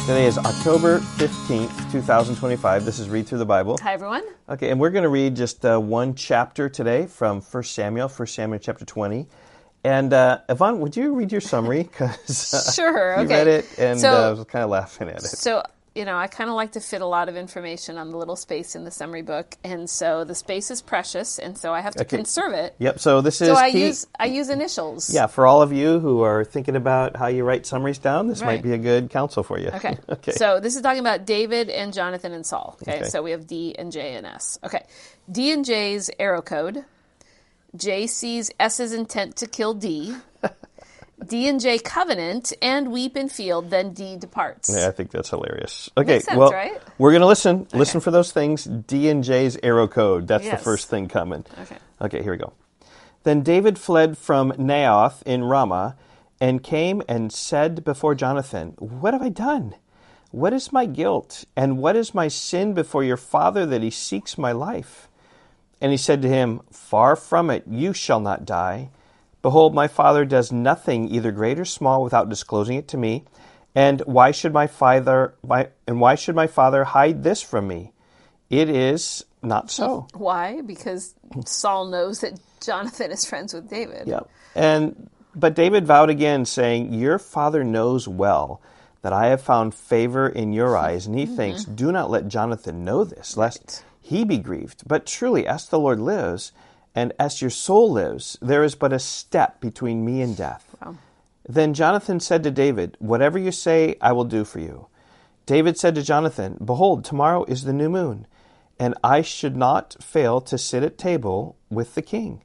Today is October 15th, 2025. This is Read Through the Bible. Hi, everyone. Okay, and we're going to read just one chapter today from 1 Samuel chapter 20. And Yvonne, would you read your summary? Because Sure, you okay. read it, and So- I was kind of laughing at it. So, I kind of like to fit a lot of information on the little space in the summary book, and so the space is precious, and so I have to conserve it. Yep, so this is So key. I use initials. Yeah, for all of you who are thinking about how you write summaries down, this Right. might be a good counsel for you. Okay. Okay. So this is talking about David and Jonathan and Saul. Okay. So we have D and J and S. Okay. D and J's arrow code. J sees S's intent to kill D. D and J covenant and weep in field, then D departs. Yeah, I think that's hilarious. Okay, Makes sense, well, right? we're going to listen. Listen for those things. D and J's arrow code. That's the Yes. first thing coming. Okay. Okay, here we go. Then David fled from Naioth in Ramah and came and said before Jonathan, "What have I done? What is my guilt? And what is my sin before your father that he seeks my life?" And he said to him, "Far from it, you shall not die. Behold, my father does nothing, either great or small, without disclosing it to me. And why should my father hide this from me? It is not so." Why? Because Saul knows that Jonathan is friends with David. Yep. But David vowed again, saying, "Your father knows well that I have found favor in your eyes." And he thinks, "Do not let Jonathan know this, lest he be grieved. But truly, as the Lord lives, and as your soul lives, there is but a step between me and death." Wow. Then Jonathan said to David, "Whatever you say, I will do for you." David said to Jonathan, "Behold, tomorrow is the new moon, and I should not fail to sit at table with the king.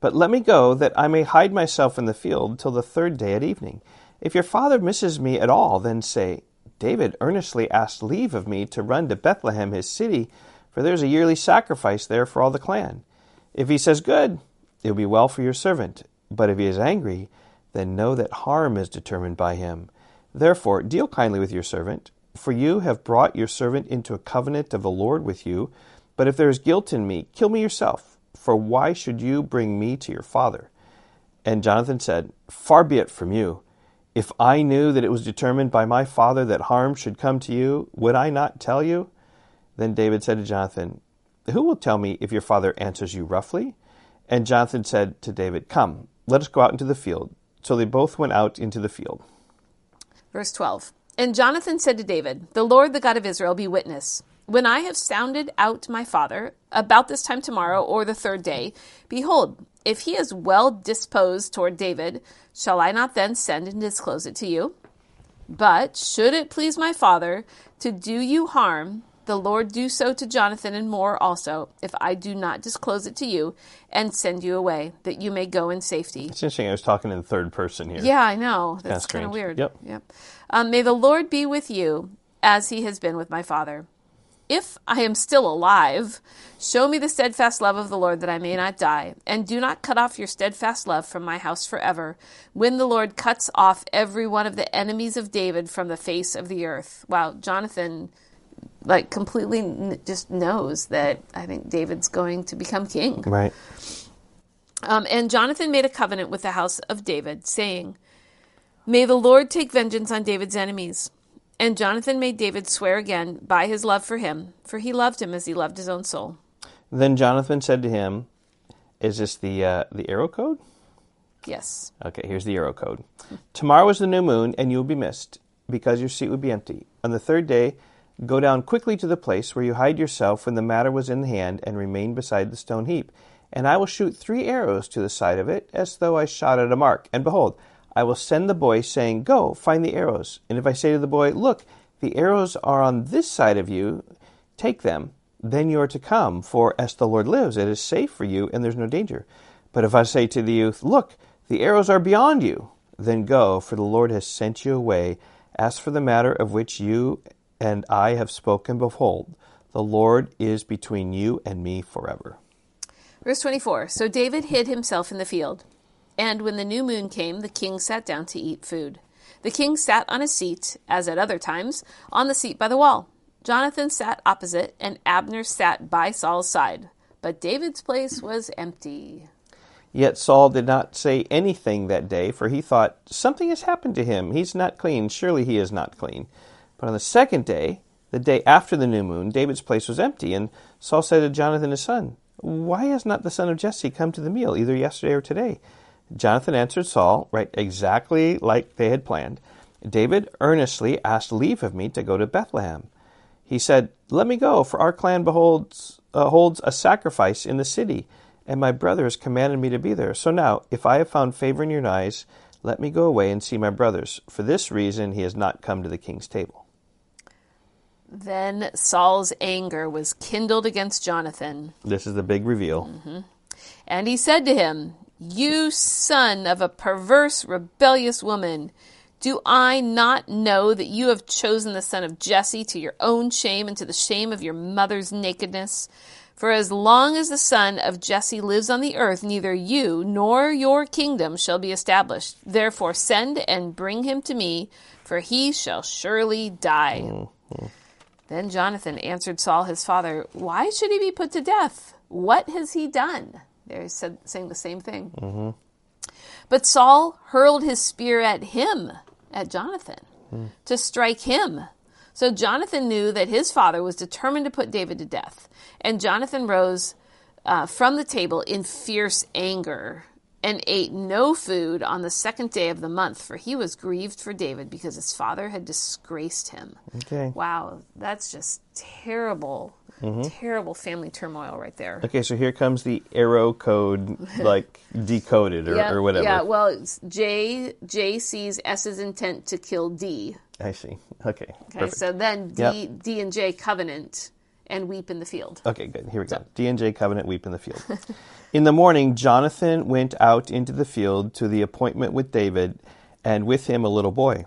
But let me go, that I may hide myself in the field till the third day at evening. If your father misses me at all, then say, 'David earnestly asked leave of me to run to Bethlehem his city, for there is a yearly sacrifice there for all the clan.' If he says, 'Good,' it will be well for your servant. But if he is angry, then know that harm is determined by him. Therefore, deal kindly with your servant, for you have brought your servant into a covenant of the Lord with you. But if there is guilt in me, kill me yourself, for why should you bring me to your father?" And Jonathan said, "Far be it from you. If I knew that it was determined by my father that harm should come to you, would I not tell you?" Then David said to Jonathan, "Who will tell me if your father answers you roughly?" And Jonathan said to David, "Come, let us go out into the field." So they both went out into the field. Verse 12. And Jonathan said to David, "The Lord, the God of Israel, be witness. When I have sounded out my father about this time tomorrow or the third day, behold, if he is well disposed toward David, shall I not then send and disclose it to you? But should it please my father to do you harm, the Lord do so to Jonathan and more also, if I do not disclose it to you and send you away, that you may go in safety." It's interesting. I was talking in third person here. Yeah, I know. That's kind strange. of weird. Yep. May the Lord be with you as he has been with my father. If I am still alive, show me the steadfast love of the Lord that I may not die, and do not cut off your steadfast love from my house forever, when the Lord cuts off every one of the enemies of David from the face of the earth. Wow, Jonathan completely just knows that I think David's going to become king. Right. And Jonathan made a covenant with the house of David, saying, "May the Lord take vengeance on David's enemies." And Jonathan made David swear again by his love for him, for he loved him as he loved his own soul. Then Jonathan said to him, "Is this the arrow code?" Yes. Okay, here's the arrow code. "Tomorrow is the new moon, and you will be missed, because your seat would be empty. On the third day, go down quickly to the place where you hide yourself when the matter was in hand, and remain beside the stone heap. And I will shoot 3 arrows to the side of it, as though I shot at a mark. And behold, I will send the boy, saying, 'Go, find the arrows.' And if I say to the boy, 'Look, the arrows are on this side of you, take them,' then you are to come, for as the Lord lives, it is safe for you, and there's no danger. But if I say to the youth, 'Look, the arrows are beyond you,' then go, for the Lord has sent you away. As for the matter of which you and I have spoken, behold, the Lord is between you and me forever." Verse 24. So David hid himself in the field. And when the new moon came, the king sat down to eat food. The king sat on a seat, as at other times, on the seat by the wall. Jonathan sat opposite, and Abner sat by Saul's side. But David's place was empty. Yet Saul did not say anything that day, for he thought, "Something has happened to him. He's not clean. Surely he is not clean." But on the second day, the day after the new moon, David's place was empty, and Saul said to Jonathan his son, "Why has not the son of Jesse come to the meal, either yesterday or today?" Jonathan answered Saul, right, exactly like they had planned. "David earnestly asked leave of me to go to Bethlehem. He said, 'Let me go, for our clan holds a sacrifice in the city, and my brothers commanded me to be there. So now, if I have found favor in your eyes, let me go away and see my brothers. For this reason he has not come to the king's table.'" Then Saul's anger was kindled against Jonathan. This is the big reveal. And he said to him, "You son of a perverse, rebellious woman, do I not know that you have chosen the son of Jesse to your own shame and to the shame of your mother's nakedness? For as long as the son of Jesse lives on the earth, neither you nor your kingdom shall be established. Therefore send and bring him to me, for he shall surely die." Then Jonathan answered Saul his father, "Why should he be put to death? What has he done?" They're saying the same thing. But Saul hurled his spear at him, at Jonathan, to strike him. So Jonathan knew that his father was determined to put David to death. And Jonathan rose from the table in fierce anger and ate no food on the second day of the month, for he was grieved for David because his father had disgraced him. Okay. Wow, that's just terrible, terrible family turmoil right there. Okay, so here comes the arrow code, like decoded or whatever. Yeah, well, it's J sees S's intent to kill D. I see. Okay. Okay, so then D and J covenant and weep in the field. Okay, good. Here we go. D and J covenant, weep in the field. In the morning, Jonathan went out into the field to the appointment with David, and with him a little boy.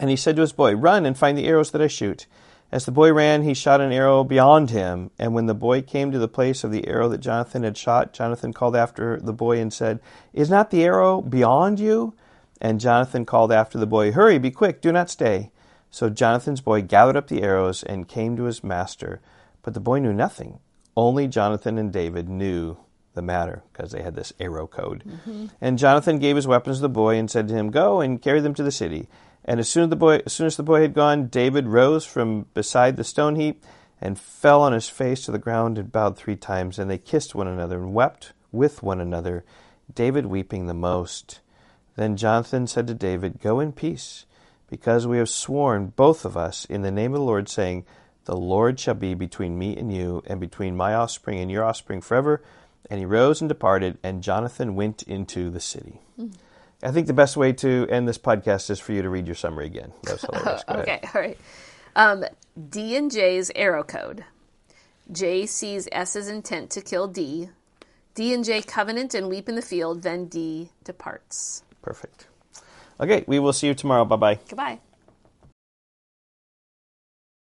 And he said to his boy, "Run and find the arrows that I shoot." As the boy ran, he shot an arrow beyond him. And when the boy came to the place of the arrow that Jonathan had shot, Jonathan called after the boy and said, "Is not the arrow beyond you?" And Jonathan called after the boy, "Hurry, be quick, do not stay." So Jonathan's boy gathered up the arrows and came to his master. But the boy knew nothing. Only Jonathan and David knew the matter, because they had this arrow code. And Jonathan gave his weapons to the boy and said to him, "Go and carry them to the city." And as soon as the boy had gone, David rose from beside the stone heap and fell on his face to the ground and bowed 3 times. And they kissed one another and wept with one another, David weeping the most. Then Jonathan said to David, "Go in peace, because we have sworn, both of us, in the name of the Lord, saying, 'The Lord shall be between me and you, and between my offspring and your offspring forever.'" And he rose and departed, and Jonathan went into the city. I think the best way to end this podcast is for you to read your summary again. That was hilarious. Go Okay, ahead. all right. D and J's arrow code. J sees S's intent to kill D. D and J covenant and weep in the field. Then D departs. Perfect. Okay, we will see you tomorrow. Bye-bye. Goodbye.